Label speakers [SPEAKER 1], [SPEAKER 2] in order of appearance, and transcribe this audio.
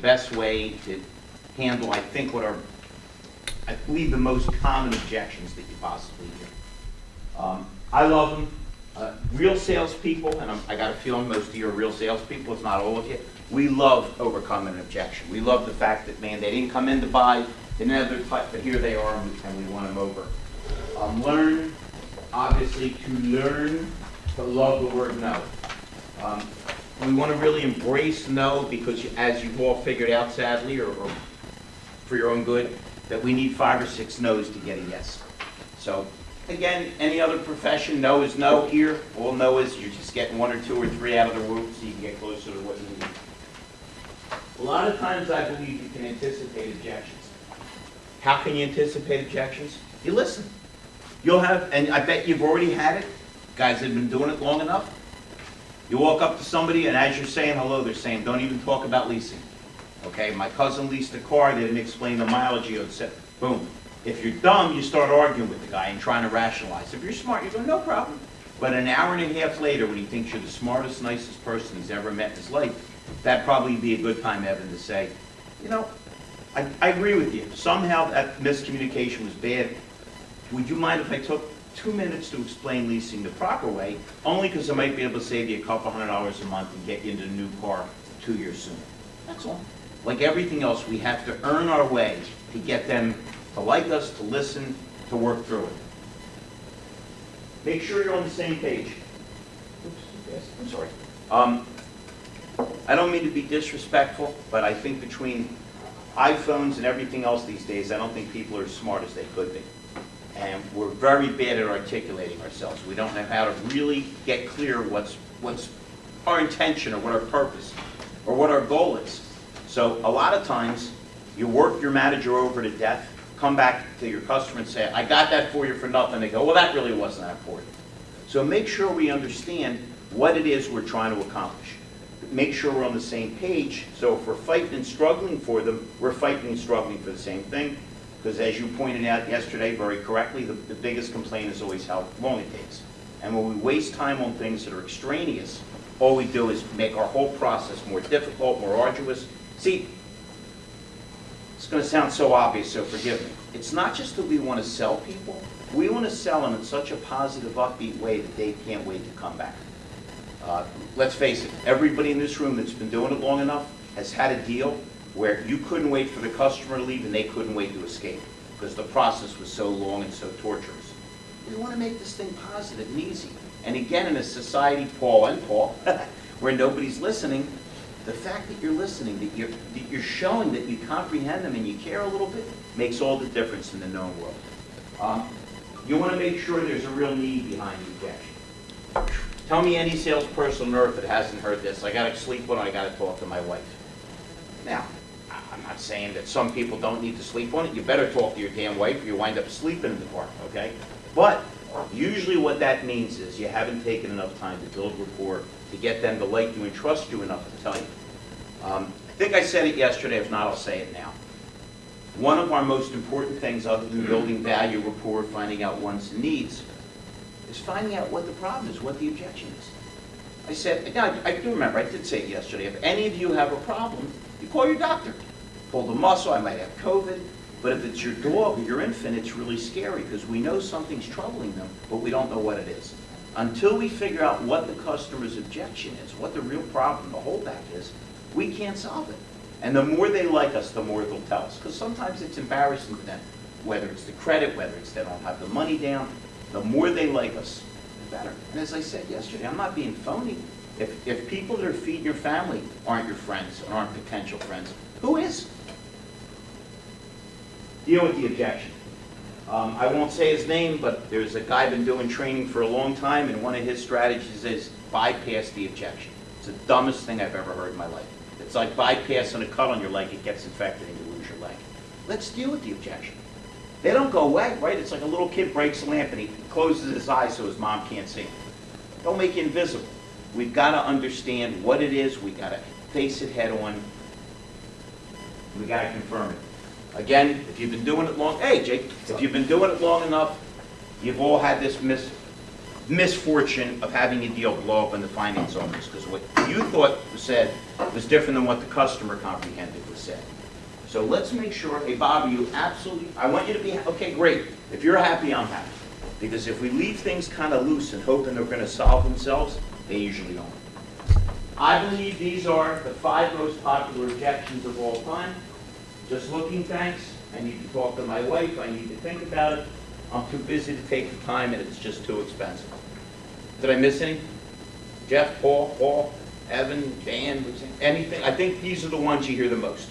[SPEAKER 1] best way to handle, I think, I believe the most common objections that you possibly hear. I love them. Real salespeople, and I got a feeling most of you are real salespeople, if not all of you, we love overcoming an objection. We love the fact that, man, they didn't come in to buy, they didn't have their type, but here they are, and we won them over. Learn, obviously, to learn to love the word no. We want to really embrace no because, as you've all figured out, sadly, or for your own good, that we need 5 or 6 no's to get a yes. So, again, any other profession, no is no. Here, all no is you're just getting 1 or 2 or 3 out of the room so you can get closer to what you need. A lot of times I believe you can anticipate objections. How can you anticipate objections? You listen. You'll have, and I bet you've already had it. Guys have been doing it long enough. You walk up to somebody, and as you're saying hello, they're saying, don't even talk about leasing. Okay, my cousin leased a car, they didn't explain the mileage, you said, boom. If you're dumb, you start arguing with the guy and trying to rationalize. If you're smart, you go, no problem. But an hour and a half later, when he thinks you're the smartest, nicest person he's ever met in his life, that'd probably be a good time, Evan, to say, you know, I agree with you. Somehow that miscommunication was bad. Would you mind if I took 2 minutes to explain leasing the proper way, only because I might be able to save you a couple $100 a month and get you into a new car 2 years sooner. That's all. Like everything else, we have to earn our way to get them to like us, to listen, to work through it. Make sure you're on the same page. Oops, yes, I'm sorry. I don't mean to be disrespectful, but I think between iPhones and everything else these days, I don't think people are as smart as they could be. And we're very bad at articulating ourselves. We don't know how to really get clear what's our intention or what our purpose or what our goal is. So a lot of times, you work your manager over to death, come back to your customer and say, I got that for you for nothing. They go, well, that really wasn't that important. So make sure we understand what it is we're trying to accomplish. Make sure we're on the same page, so if we're fighting and struggling for them, we're fighting and struggling for the same thing. Because as you pointed out yesterday very correctly, the biggest complaint is always how long it takes. And when we waste time on things that are extraneous, all we do is make our whole process more difficult, more arduous. See, it's going to sound so obvious, so forgive me. It's not just that we want to sell people. We want to sell them in such a positive, upbeat way that they can't wait to come back. Let's face it, everybody in this room that's been doing it long enough has had a deal where you couldn't wait for the customer to leave and they couldn't wait to escape because the process was so long and so torturous. We want to make this thing positive and easy. And again, in a society, Paul, where nobody's listening, the fact that you're listening, that you're showing that you comprehend them and you care a little bit, makes all the difference in the known world. You want to make sure there's a real need behind the objection. Tell me any salesperson on earth that hasn't heard this. I got to sleep on it, I got to talk to my wife. Now, I'm not saying that some people don't need to sleep on it. You better talk to your damn wife or you wind up sleeping in the car, okay? But usually what that means is you haven't taken enough time to build rapport, to get them to like you and trust you enough to tell you. I think I said it yesterday, if not, I'll say it now. One of our most important things other than building value, rapport, finding out wants and needs, is finding out what the problem is, what the objection is. I said, again, I do remember, I did say it yesterday, if any of you have a problem, you call your doctor. Pulled a muscle, I might have COVID, but if it's your dog or your infant, it's really scary because we know something's troubling them, but we don't know what it is. Until we figure out what the customer's objection is, what the real problem, the holdback is, we can't solve it. And the more they like us, the more they'll tell us. Because sometimes it's embarrassing to them, whether it's the credit, whether it's they don't have the money down. The more they like us, the better. And as I said yesterday, I'm not being phony. If people that are feeding your family aren't your friends, and aren't potential friends, who is? Deal with the objection. I won't say his name, but there's a guy been doing training for a long time, and one of his strategies is bypass the objection. It's the dumbest thing I've ever heard in my life. It's like bypassing a cut on your leg, it gets infected and you lose your leg. Let's deal with the objection. They don't go away, right? It's like a little kid breaks a lamp and he closes his eyes so his mom can't see. Don't make you invisible. We've got to understand what it is. We've got to face it head on. We've got to confirm it. Again, if you've been doing it long, hey Jake, if you've been doing it long enough, you've all had this misfortune of having a deal blow up in the finance office, because what you thought was said was different than what the customer comprehended was said. So let's make sure, hey, Bob, you absolutely, I want you to be, okay, great. If you're happy, I'm happy. Because if we leave things kind of loose and hoping they're going to solve themselves, they usually don't. I believe these are the 5 most popular objections of all time. Just looking, thanks. I need to talk to my wife. I need to think about it. I'm too busy to take the time, and it's just too expensive. Did I miss any? Jeff, Paul, Evan, Dan, anything? I think these are the ones you hear the most.